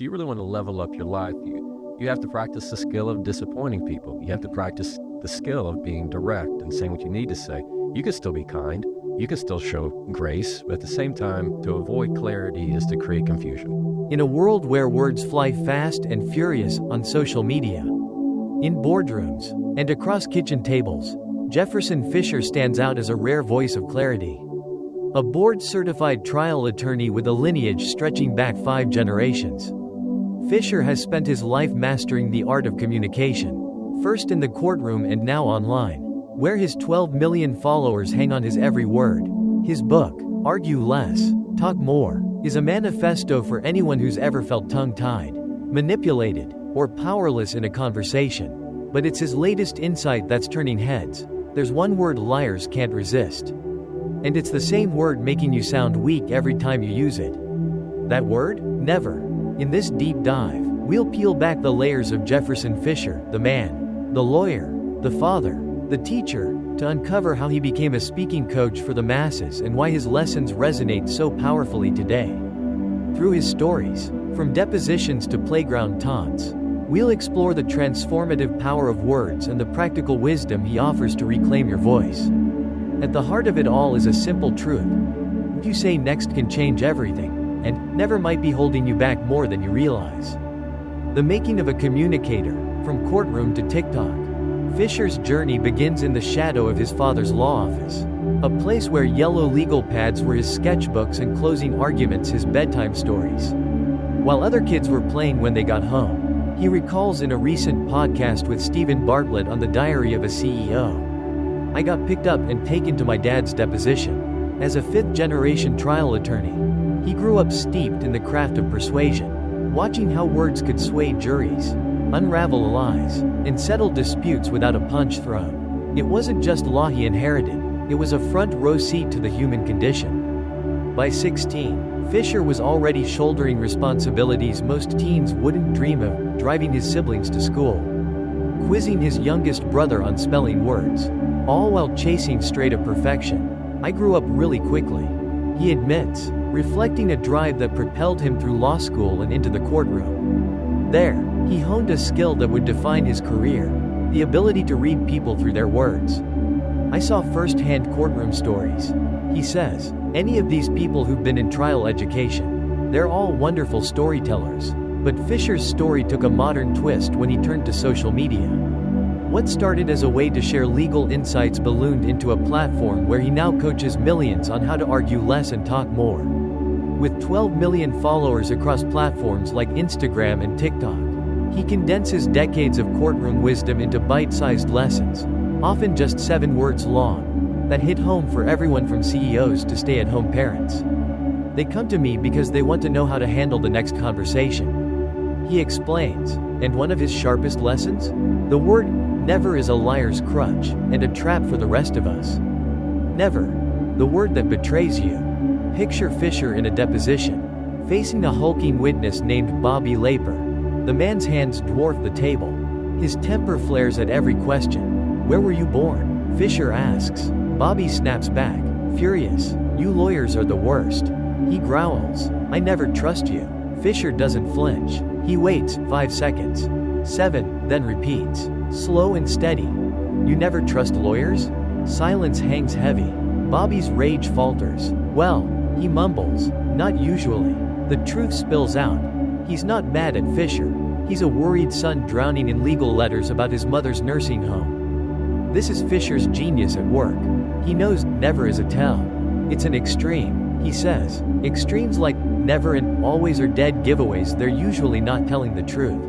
if you really want to level up your life, you have to practice the skill of disappointing people. You have to practice the skill of being direct and saying what you need to say. You can still be kind. You can still show grace, but at the same time, to avoid clarity is to create confusion. In a world where words fly fast and furious on social media, in boardrooms, and across kitchen tables, Jefferson Fisher stands out as a rare voice of clarity. A board-certified trial attorney with a lineage stretching back 5 generations, Fisher has spent his life mastering the art of communication, first in the courtroom and now online, where his 12 million followers hang on his every word. His book, Argue Less, Talk More, is a manifesto for anyone who's ever felt tongue-tied, manipulated, or powerless in a conversation. But it's his latest insight that's turning heads. There's one word liars can't resist. And it's the same word making you sound weak every time you use it. That word? Never. In this deep dive, we'll peel back the layers of Jefferson Fisher, the man, the lawyer, the father, the teacher, to uncover how he became a speaking coach for the masses and why his lessons resonate so powerfully today. Through his stories, from depositions to playground taunts, we'll explore the transformative power of words and the practical wisdom he offers to reclaim your voice. At the heart of it all is a simple truth. What you say next can change everything, and never might be holding you back more than you realize. The making of a communicator, from courtroom to TikTok. Fisher's journey begins in the shadow of his father's law office, a place where yellow legal pads were his sketchbooks and closing arguments his bedtime stories. While other kids were playing when they got home, he recalls in a recent podcast with Stephen Bartlett on the Diary of a CEO. I got picked up and taken to my dad's deposition. As a 5th-generation trial attorney, he grew up steeped in the craft of persuasion, watching how words could sway juries, unravel lies, and settle disputes without a punch thrown. It wasn't just law he inherited, it was a front-row seat to the human condition. By 16, Fisher was already shouldering responsibilities most teens wouldn't dream of, driving his siblings to school, quizzing his youngest brother on spelling words, all while chasing straight-up perfection. I grew up really quickly, he admits, reflecting a drive that propelled him through law school and into the courtroom. There, he honed a skill that would define his career, the ability to read people through their words. I saw first-hand courtroom stories, he says. Any of these people who've been in trial education, they're all wonderful storytellers. But Fisher's story took a modern twist when he turned to social media. What started as a way to share legal insights ballooned into a platform where he now coaches millions on how to argue less and talk more. With 12 million followers across platforms like Instagram and TikTok, he condenses decades of courtroom wisdom into bite-sized lessons, often just 7 words long, that hit home for everyone from CEOs to stay-at-home parents. They come to me because they want to know how to handle the next conversation. He explains, and one of his sharpest lessons? The word never is a liar's crutch, and a trap for the rest of us. Never. The word that betrays you. Picture Fisher in a deposition, facing a hulking witness named Bobby Laper. The man's hands dwarf the table. His temper flares at every question. Where were you born? Fisher asks. Bobby snaps back, furious. You lawyers are the worst. He growls. I never trust you. Fisher doesn't flinch. He waits 5 seconds. 7, then repeats. Slow and steady. You never trust lawyers? Silence hangs heavy. Bobby's rage falters. Well, he mumbles. Not usually. The truth spills out. He's not mad at Fisher. He's a worried son drowning in legal letters about his mother's nursing home. This is Fisher's genius at work. He knows never is a tell. It's an extreme, he says. Extremes like never and always are dead giveaways. They're usually not telling the truth.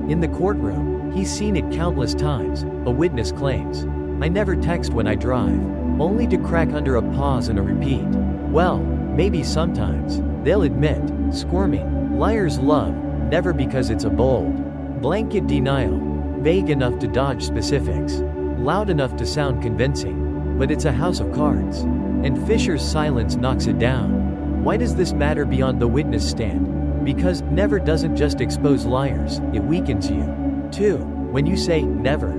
In the courtroom, he's seen it countless times. A witness claims, I never text when I drive, only to crack under a pause and a repeat. Well, maybe sometimes. They'll admit, squirming. Liars love, never because it's a bold, blanket denial, vague enough to dodge specifics, loud enough to sound convincing. But it's a house of cards. And Fisher's silence knocks it down. Why does this matter beyond the witness stand? Because never doesn't just expose liars, it weakens you. 2. When you say never,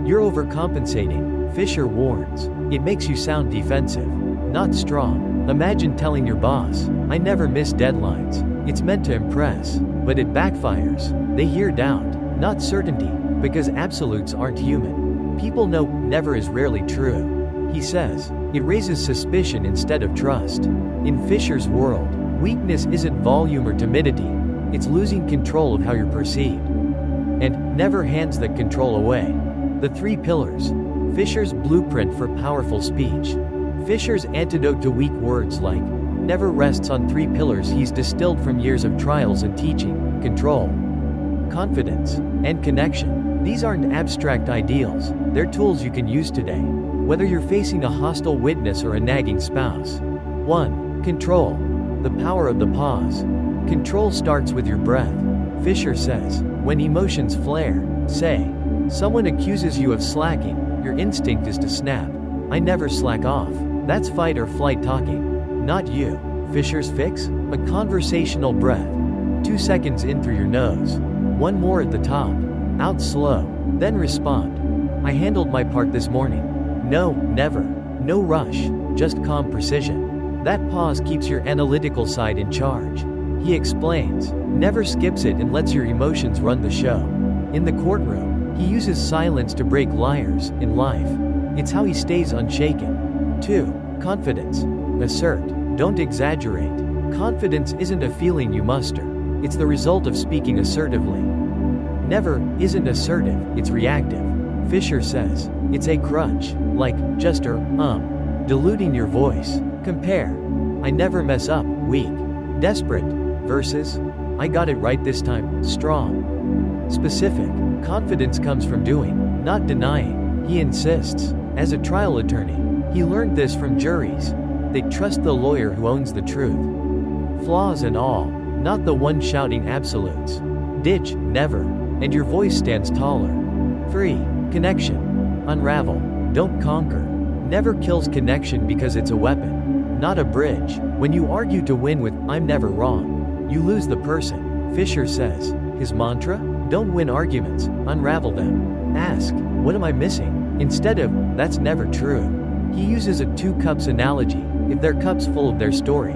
you're overcompensating, Fisher warns. It makes you sound defensive, not strong. Imagine telling your boss, I never miss deadlines. It's meant to impress, but it backfires. They hear doubt, not certainty, because absolutes aren't human. People know never is rarely true. He says, it raises suspicion instead of trust. In Fisher's world, weakness isn't volume or timidity, it's losing control of how you're perceived. And never hands that control away. The 3 pillars. Fisher's blueprint for powerful speech. Fisher's antidote to weak words like never rests on 3 pillars he's distilled from years of trials and teaching: control, confidence, and connection. These aren't abstract ideals, they're tools you can use today, whether you're facing a hostile witness or a nagging spouse. 1. Control. The power of the pause. Control starts with your breath. Fisher says, when emotions flare, say, someone accuses you of slacking, your instinct is to snap. I never slack off. That's fight or flight talking. Not you. Fisher's fix? A conversational breath. 2 seconds in through your nose. 1 more at the top. Out slow. Then respond. I handled my part this morning. No, never. No rush. Just calm precision. That pause keeps your analytical side in charge. He explains. Never skips it and lets your emotions run the show. In the courtroom, he uses silence to break liars. In life, it's how he stays unshaken. 2. Confidence. Assert. Don't exaggerate. Confidence isn't a feeling you muster. It's the result of speaking assertively. Never isn't assertive, it's reactive. Fisher says, it's a crutch, like just or diluting your voice. Compare. I never mess up, weak. Desperate, versus I got it right this time, strong. Specific. Confidence comes from doing, not denying. He insists. As a trial attorney, he learned this from juries. They trust the lawyer who owns the truth. Flaws and all, not the one shouting absolutes. Ditch, never, and your voice stands taller. 3. Connection. Unravel. Don't conquer. Never kills connection because it's a weapon, not a bridge. When you argue to win with, I'm never wrong, you lose the person. Fisher says, his mantra? Don't win arguments, unravel them. Ask, what am I missing? Instead of, that's never true. He uses a 2 cups analogy. If their cup's full of their story,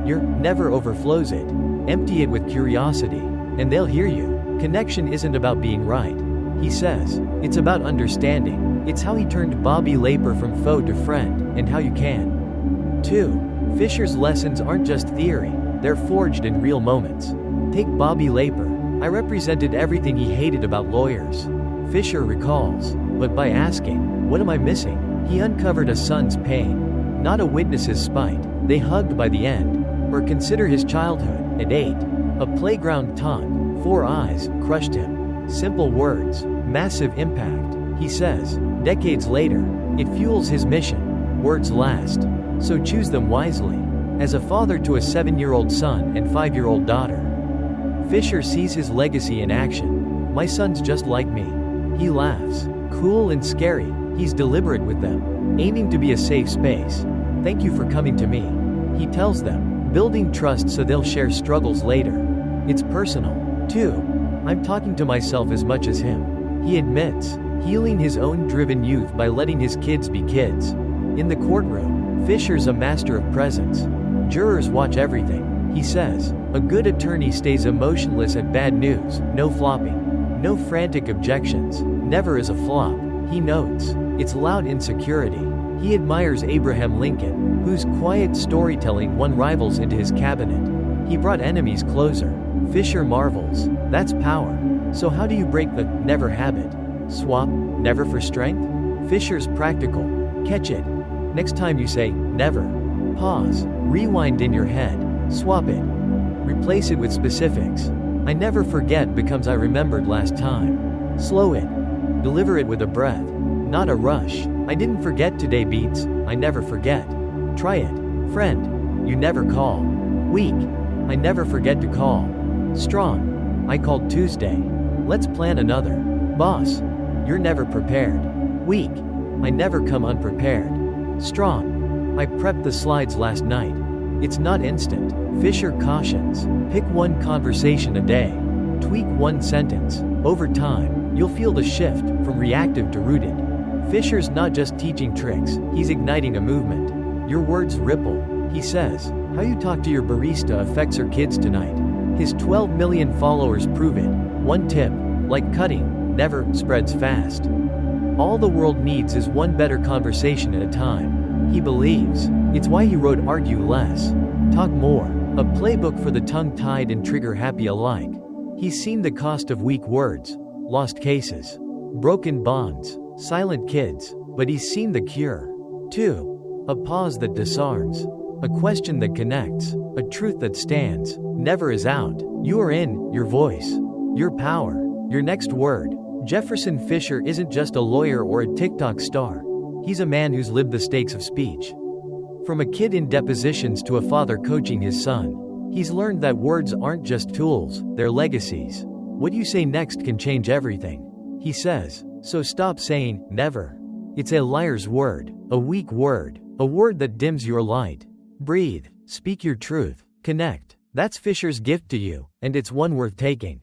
your never overflows it. Empty it with curiosity, and they'll hear you. Connection isn't about being right, he says. It's about understanding. It's how he turned Bobby Laper from foe to friend, and how you can. 2. Fisher's lessons aren't just theory, they're forged in real moments. Take Bobby Laper. I represented everything he hated about lawyers. Fisher recalls, but by asking, what am I missing? He uncovered a son's pain, not a witness's spite. They hugged by the end. Or consider his childhood, at 8. A playground taunt, 4 eyes, crushed him. Simple words, massive impact. He says, decades later, it fuels his mission. Words last, so choose them wisely. As a father to a 7-year-old son and 5-year-old daughter, Fisher sees his legacy in action. My son's just like me. He laughs, cool and scary. He's deliberate with them, aiming to be a safe space. Thank you for coming to me, he tells them, building trust so they'll share struggles later. It's personal. 2. I'm talking to myself as much as him. He admits, healing his own driven youth by letting his kids be kids. In the courtroom, Fisher's a master of presence. Jurors watch everything. He says, a good attorney stays emotionless at bad news, no flopping, no frantic objections, never is a flop. He notes, it's loud insecurity. He admires Abraham Lincoln, whose quiet storytelling won rivals into his cabinet. He brought enemies closer. Fisher marvels, that's power. So how do you break the never habit? Swap never for strength? Fisher's practical. Catch it. Next time you say never, pause, rewind in your head, swap it. Replace it with specifics. I never forget becomes I remembered last time. Slow it. Deliver it with a breath, not a rush. I didn't forget today beats, I never forget. Try it. Friend, you never call. Weak, I never forget to call. Strong, I called Tuesday. Let's plan another. Boss, you're never prepared. Weak, I never come unprepared. Strong, I prepped the slides last night. It's not instant. Fisher cautions, pick 1 conversation a day. Tweak 1 sentence. Over time, you'll feel the shift from reactive to rooted. Fisher's not just teaching tricks, he's igniting a movement. Your words ripple, he says. How you talk to your barista affects her kids tonight. His 12 million followers prove it. One tip, like cutting, never spreads fast. All the world needs is one better conversation at a time. He believes. It's why he wrote Argue Less, Talk More, a playbook for the tongue-tied and trigger-happy alike. He's seen the cost of weak words, lost cases, broken bonds, silent kids, but he's seen the cure. 2. A pause that disarms. A question that connects. A truth that stands. Never is out. You are in, your voice. Your power. Your next word. Jefferson Fisher isn't just a lawyer or a TikTok star. He's a man who's lived the stakes of speech. From a kid in depositions to a father coaching his son, he's learned that words aren't just tools, they're legacies. What you say next can change everything, he says. So stop saying, never. It's a liar's word, a weak word, a word that dims your light. Breathe, speak your truth, connect. That's Fisher's gift to you, and it's one worth taking.